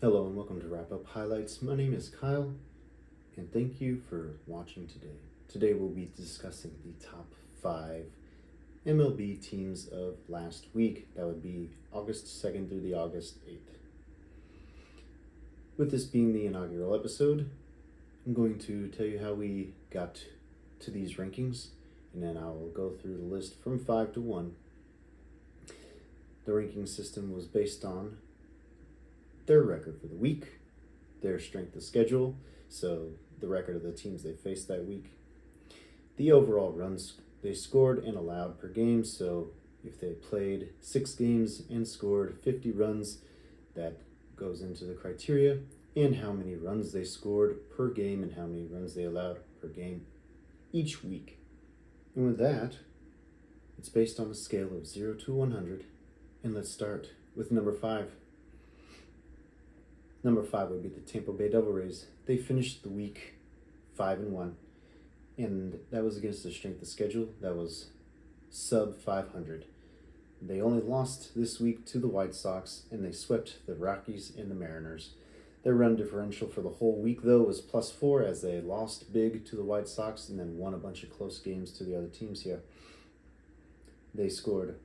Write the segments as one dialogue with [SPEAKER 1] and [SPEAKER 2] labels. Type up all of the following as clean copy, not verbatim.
[SPEAKER 1] Hello and welcome to Wrap Up Highlights. My name is Kyle and thank you for watching today. Today we'll be discussing the top 5 MLB teams of last week. That would be August 2nd through the August 8th. With this being the inaugural episode, I'm going to tell you how we got to these rankings, and then I'll go through the list from 5 to 1. The ranking system was based on their record for the week, their strength of schedule, so the record of the teams they faced that week, the overall runs they scored and allowed per game, so if they played 6 games and scored 50 runs, that goes into the criteria, and how many runs they scored per game and how many runs they allowed per game each week. And with that, it's based on a scale of 0 to 100, and let's start with number 5. Number 5 would be the Tampa Bay Devil Rays. They finished the week 5-1, and that was against the strength of schedule that was sub 500. They only lost this week to the White Sox, and they swept the Rockies and the Mariners. Their run differential for the whole week, though, was +4 as they lost big to the White Sox and then won a bunch of close games to the other teams here. They scored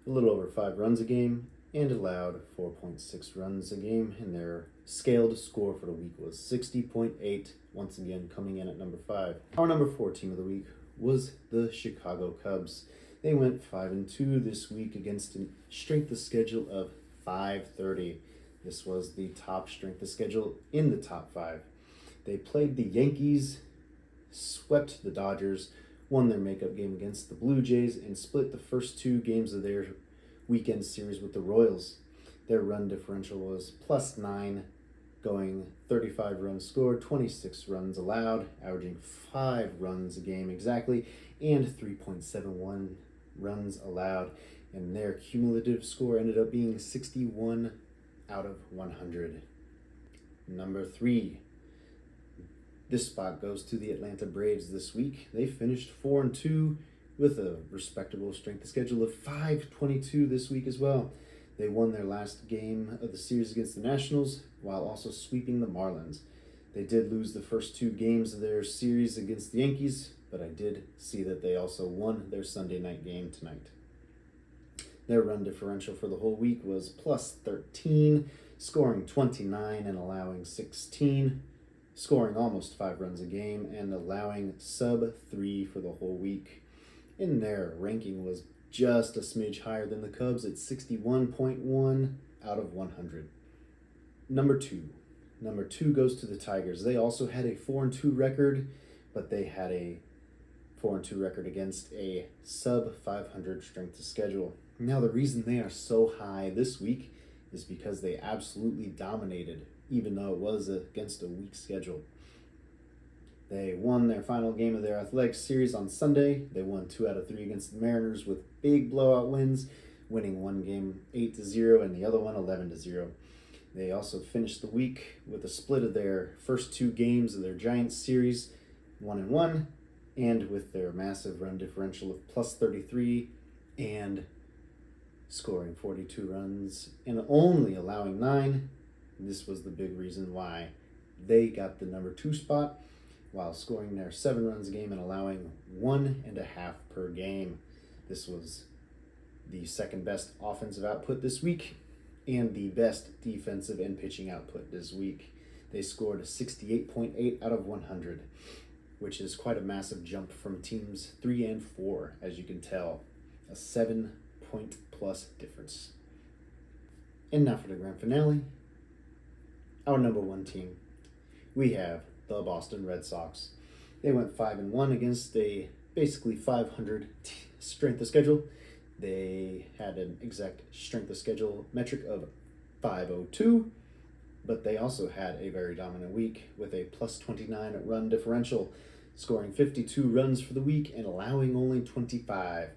[SPEAKER 1] a little over 5 runs a game and allowed 4.6 runs a game, and their scaled score for the week was 60.8, once again coming in at number 5. Our number 4 team of the week was the Chicago Cubs. They went 5-2 this week against a strength of schedule of 530. This was the top strength of schedule in the top 5. They played the Yankees, swept the Dodgers, won their makeup game against the Blue Jays, and split the first 2 games of their weekend series with the Royals. Their run differential was +9, going 35 runs scored, 26 runs allowed, averaging 5 runs a game exactly, and 3.71 runs allowed. And their cumulative score ended up being 61 out of 100. Number 3. This spot goes to the Atlanta Braves this week. They finished 4-2 with a respectable strength of schedule of 522 this week as well. They won their last game of the series against the Nationals while also sweeping the Marlins. They did lose the first 2 games of their series against the Yankees, but I did see that they also won their Sunday night game tonight. Their run differential for the whole week was +13, scoring 29 and allowing 16, scoring almost 5 runs a game and allowing sub 3 for the whole week. And their ranking was just a smidge higher than the Cubs at 61.1 out of 100. Number 2. Number 2 goes to the Tigers. They also had a 4-2 record, but they had a 4-2 record against a sub 500 strength of schedule. Now, the reason they are so high this week is because they absolutely dominated, even though it was against a weak schedule. They won their final game of their athletics series on Sunday. They won 2 out of 3 against the Mariners with big blowout wins, winning one game 8-0 and the other one 11-0. They also finished the week with a split of their first 2 games of their Giants series, 1-1, and with their massive run differential of +33 and scoring 42 runs and only allowing 9. This was the big reason why they got the number 2 spot, while scoring their 7 runs a game and allowing 1.5 per game. This was the second best offensive output this week and the best defensive and pitching output this week. They scored a 68.8 out of 100, which is quite a massive jump from teams 3 and 4, as you can tell. A 7-point plus difference. And now for the grand finale, our number 1 team. We have the Boston Red Sox. They went 5-1 against a basically 500 strength of schedule. They had an exact strength of schedule metric of 502, but they also had a very dominant week with a +29 run differential, scoring 52 runs for the week and allowing only 25.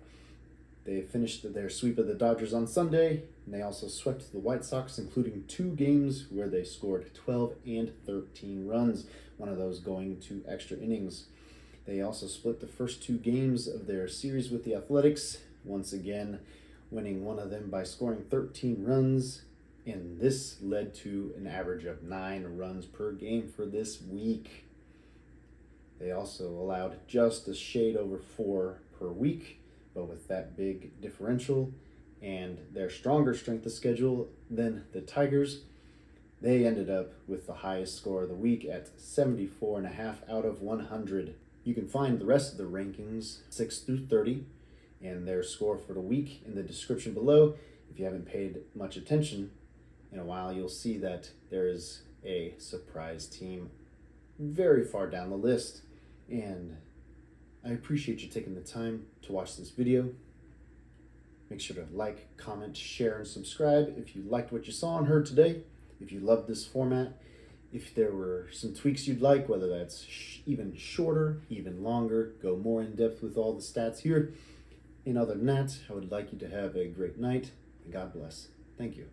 [SPEAKER 1] They finished their sweep of the Dodgers on Sunday, and they also swept the White Sox, including 2 games where they scored 12 and 13 runs, one of those going to extra innings. They also split the first 2 games of their series with the Athletics, once again winning one of them by scoring 13 runs And this led to an average of 9 runs per game for this week. They also allowed just a shade over 4 per week, but with that big differential and their stronger strength of schedule than the Tigers, they ended up with the highest score of the week at 74.5 out of 100. You can find the rest of the rankings, 6 through 30, and their score for the week in the description below. If you haven't paid much attention in a while, you'll see that there is a surprise team very far down the list. And I appreciate you taking the time to watch this video. Make sure to like, comment, share, and subscribe if you liked what you saw and heard today. If you loved this format, if there were some tweaks you'd like, whether that's even shorter, even longer, go more in depth with all the stats here. And other than that, I would like you to have a great night, and God bless. Thank you.